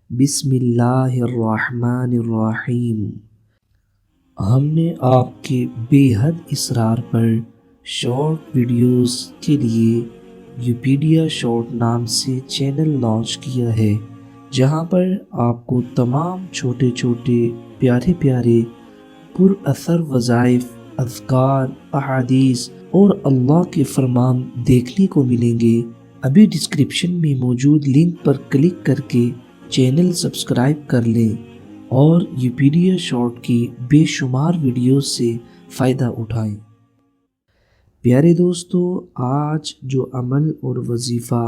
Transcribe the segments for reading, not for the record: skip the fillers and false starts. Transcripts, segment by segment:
بسم اللہ الرحمن الرحیم۔ ہم نے آپ کے بے حد اصرار پر شارٹ ویڈیوز کے لیے یوپیڈیا شارٹ نام سے چینل لانچ کیا ہے، جہاں پر آپ کو تمام چھوٹے چھوٹے پیارے پیارے پر اثر وظائف، اذکار، احادیث اور اللہ کے فرمان دیکھنے کو ملیں گے۔ ابھی ڈسکرپشن میں موجود لنک پر کلک کر کے چینل سبسکرائب کر لیں اور یوپیڈیا شارٹ کی بے شمار ویڈیوز سے فائدہ اٹھائیں۔ پیارے دوستو، آج جو عمل اور وظیفہ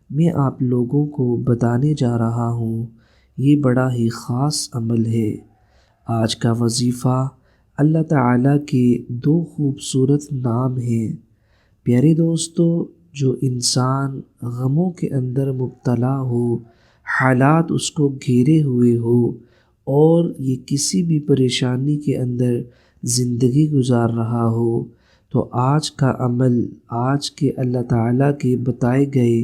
میں آپ لوگوں کو بتانے جا رہا ہوں، یہ بڑا ہی خاص عمل ہے۔ آج کا وظیفہ اللہ تعالیٰ کے دو خوبصورت نام ہیں۔ پیارے دوستو، جو انسان غموں کے اندر مبتلا ہو، حالات اس کو گھیرے ہوئے ہو اور یہ کسی بھی پریشانی کے اندر زندگی گزار رہا ہو، تو آج کا عمل، آج کے اللہ تعالیٰ کے بتائے گئے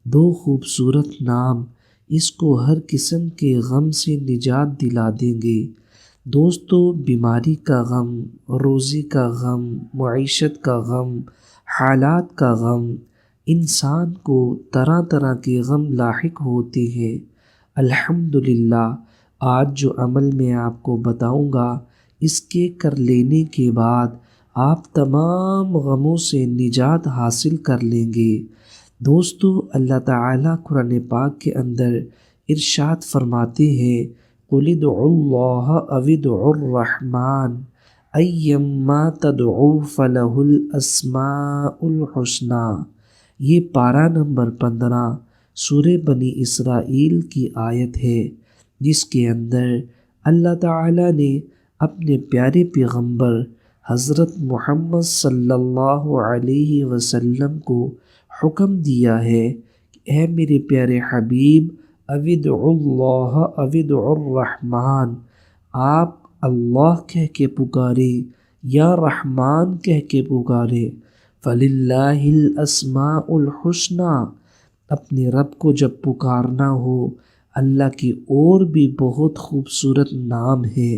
دو خوبصورت نام اس کو ہر قسم کے غم سے نجات دلا دیں گے۔ دوستو، بیماری کا غم، روزی کا غم، معیشت کا غم، حالات کا غم، انسان کو طرح طرح کے غم لاحق ہوتے ہیں۔ الحمدللہ، آج جو عمل میں آپ کو بتاؤں گا، اس کے کر لینے کے بعد آپ تمام غموں سے نجات حاصل کر لیں گے۔ دوستو، اللہ تعالیٰ قرآن پاک کے اندر ارشاد فرماتے ہیں، قُلِ ادْعُوا اللَّهَ أَوِ ادْعُوا الرَّحْمَٰنَ أَيَّمَّا تَدْعُوا فَلَهُ الْأَسْمَاءُ الْحُسْنَىٰ۔ یہ پارہ نمبر 15 سورہ بنی اسرائیل کی آیت ہے، جس کے اندر اللہ تعالیٰ نے اپنے پیارے پیغمبر حضرت محمد صلی اللہ علیہ وسلم کو حکم دیا ہے کہ اے میرے پیارے حبیب، اوِ ادْعُوا اللَّهَ اوِ ادْعُوا الرَّحْمَٰنَ، آپ اللہ کہہ کے پکاریں یا رحمان کہہ کے پکاریں۔ فَلِلَّهِ الْأَسْمَاءُ الْحُسْنَىٰ، اپنے رب کو جب پکارنا ہو، اللہ کی اور بھی بہت خوبصورت نام ہے۔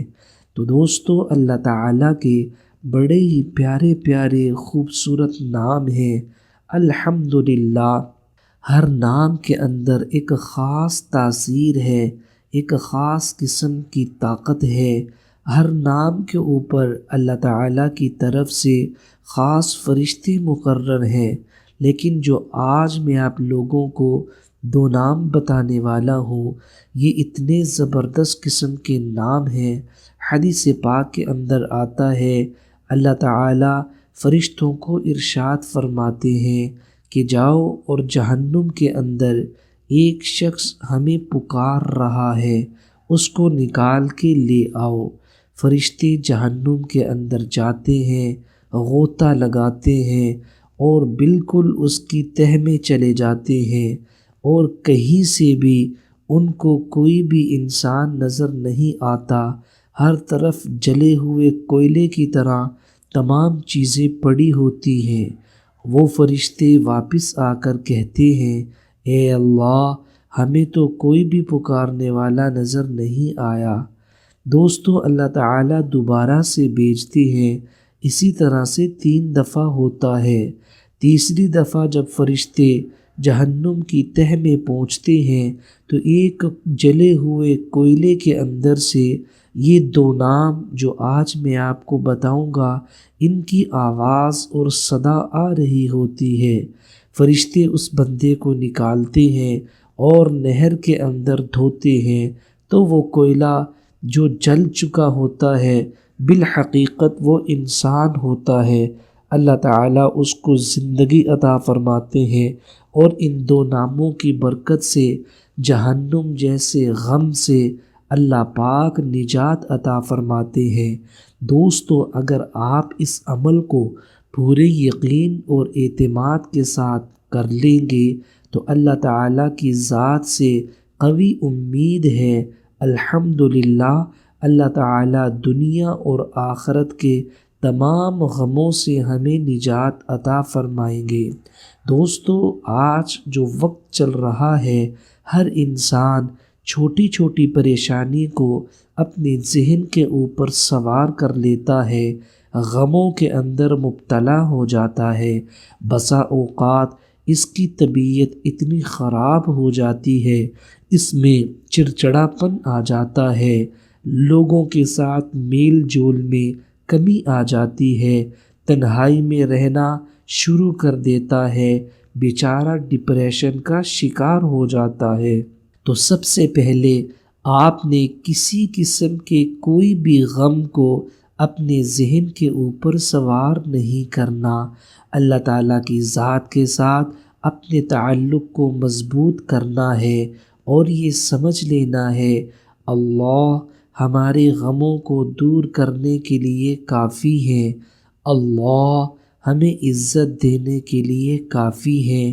تو دوستو، اللہ تعالیٰ کے بڑے ہی پیارے پیارے خوبصورت نام ہیں۔ الحمدللہ، ہر نام کے اندر ایک خاص تاثیر ہے، ایک خاص قسم کی طاقت ہے۔ ہر نام کے اوپر اللہ تعالیٰ کی طرف سے خاص فرشتے مقرر ہیں۔ لیکن جو آج میں آپ لوگوں کو دو نام بتانے والا ہوں، یہ اتنے زبردست قسم کے نام ہیں۔ حدیث پاک کے اندر آتا ہے، اللہ تعالیٰ فرشتوں کو ارشاد فرماتے ہیں کہ جاؤ اور جہنم کے اندر ایک شخص ہمیں پکار رہا ہے، اس کو نکال کے لے آؤ۔ فرشتے جہنم کے اندر جاتے ہیں، غوطہ لگاتے ہیں اور بالکل اس کی تہہ میں چلے جاتے ہیں، اور کہیں سے بھی ان کو کوئی بھی انسان نظر نہیں آتا۔ ہر طرف جلے ہوئے کوئلے کی طرح تمام چیزیں پڑی ہوتی ہیں۔ وہ فرشتے واپس آ کر کہتے ہیں، اے اللہ، ہمیں تو کوئی بھی پکارنے والا نظر نہیں آیا۔ دوستو، اللہ تعالیٰ دوبارہ سے بھیجتے ہیں۔ اسی طرح سے 3 دفعہ ہوتا ہے۔ تیسری دفعہ جب فرشتے جہنم کی تہہ میں پہنچتے ہیں، تو ایک جلے ہوئے کوئلے کے اندر سے یہ 2 نام جو آج میں آپ کو بتاؤں گا، ان کی آواز اور صدا آ رہی ہوتی ہے۔ فرشتے اس بندے کو نکالتے ہیں اور نہر کے اندر دھوتے ہیں، تو وہ کوئلہ جو جل چکا ہوتا ہے، بالحقیقت وہ انسان ہوتا ہے۔ اللہ تعالیٰ اس کو زندگی عطا فرماتے ہیں، اور ان 2 ناموں کی برکت سے جہنم جیسے غم سے اللہ پاک نجات عطا فرماتے ہیں۔ دوستو، اگر آپ اس عمل کو پورے یقین اور اعتماد کے ساتھ کر لیں گے، تو اللہ تعالیٰ کی ذات سے قوی امید ہے، الحمدللہ، اللہ تعالیٰ دنیا اور آخرت کے تمام غموں سے ہمیں نجات عطا فرمائیں گے۔ دوستو، آج جو وقت چل رہا ہے، ہر انسان چھوٹی چھوٹی پریشانی کو اپنے ذہن کے اوپر سوار کر لیتا ہے، غموں کے اندر مبتلا ہو جاتا ہے۔ بسا اوقات اس کی طبیعت اتنی خراب ہو جاتی ہے، اس میں چڑچڑاپن آ جاتا ہے، لوگوں کے ساتھ میل جول میں کمی آ جاتی ہے، تنہائی میں رہنا شروع کر دیتا ہے، بیچارہ ڈپریشن کا شکار ہو جاتا ہے۔ تو سب سے پہلے آپ نے کسی قسم کے کوئی بھی غم کو اپنے ذہن کے اوپر سوار نہیں کرنا، اللہ تعالیٰ کی ذات کے ساتھ اپنے تعلق کو مضبوط کرنا ہے اور یہ سمجھ لینا ہے اللہ ہمارے غموں کو دور کرنے کے لیے کافی ہے، اللہ ہمیں عزت دینے کے لیے کافی ہے،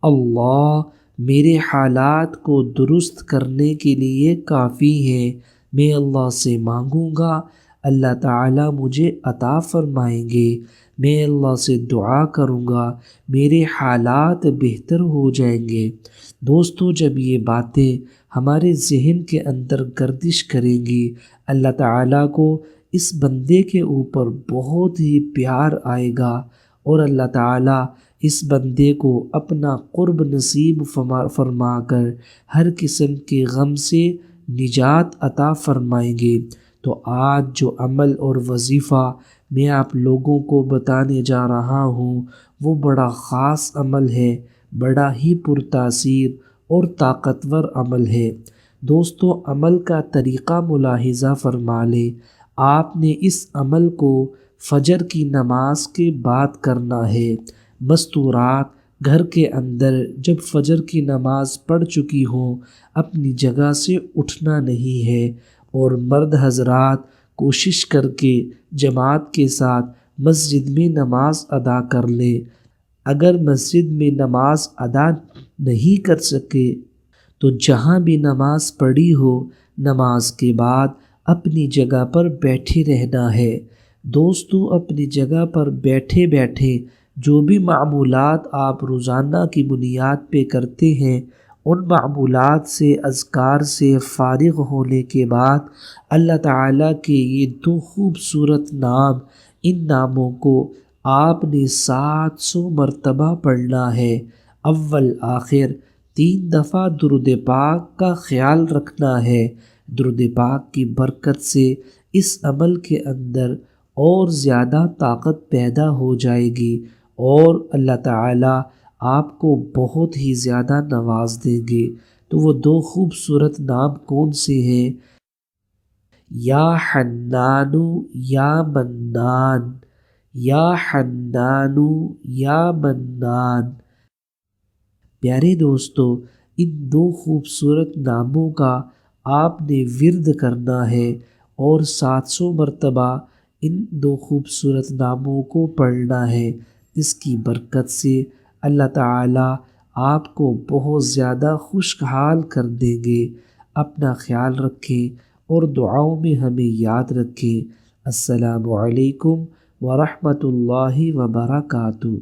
اللہ میرے حالات کو درست کرنے کے لیے کافی ہے۔ میں اللہ سے مانگوں گا، اللہ تعالیٰ مجھے عطا فرمائیں گے، میں اللہ سے دعا کروں گا، میرے حالات بہتر ہو جائیں گے۔ دوستو، جب یہ باتیں ہمارے ذہن کے اندر گردش کریں گی، اللہ تعالیٰ کو اس بندے کے اوپر بہت ہی پیار آئے گا اور اللہ تعالیٰ اس بندے کو اپنا قرب نصیب فرما کر ہر قسم کے غم سے نجات عطا فرمائیں گے۔ تو آج جو عمل اور وظیفہ میں آپ لوگوں کو بتانے جا رہا ہوں وہ بڑا خاص عمل ہے، بڑا ہی پرتاثیر اور طاقتور عمل ہے۔ دوستو، عمل کا طریقہ ملاحظہ فرما لیں۔ آپ نے اس عمل کو فجر کی نماز کے بعد کرنا ہے۔ مستورات گھر کے اندر جب فجر کی نماز پڑھ چکی ہوں اپنی جگہ سے اٹھنا نہیں ہے، اور مرد حضرات کوشش کر کے جماعت کے ساتھ مسجد میں نماز ادا کر لیں۔ اگر مسجد میں نماز ادا نہیں کر سکے تو جہاں بھی نماز پڑھی ہو نماز کے بعد اپنی جگہ پر بیٹھے رہنا ہے۔ دوستو، اپنی جگہ پر بیٹھے بیٹھے جو بھی معمولات آپ روزانہ کی بنیاد پہ کرتے ہیں ان معمولات سے، اذکار سے فارغ ہونے کے بعد اللہ تعالیٰ کے یہ 2 خوبصورت نام، ان ناموں کو آپ نے 700 مرتبہ پڑھنا ہے۔ اول آخر 3 دفعہ درود پاک کا خیال رکھنا ہے۔ درود پاک کی برکت سے اس عمل کے اندر اور زیادہ طاقت پیدا ہو جائے گی اور اللہ تعالیٰ آپ کو بہت ہی زیادہ نواز دیں گے۔ تو وہ 2 خوبصورت نام کون سے ہیں؟ یا حنانو یا منان، یا حنانو یا منان۔ پیارے دوستو، ان 2 خوبصورت ناموں کا آپ نے ورد کرنا ہے اور 700 مرتبہ ان 2 خوبصورت ناموں کو پڑھنا ہے۔ اس کی برکت سے اللہ تعالیٰ آپ کو بہت زیادہ خوشحال کر دیں گے۔ اپنا خیال رکھیں اور دعاؤں میں ہمیں یاد رکھیں۔ السلام علیکم ورحمۃ اللہ وبرکاتہ۔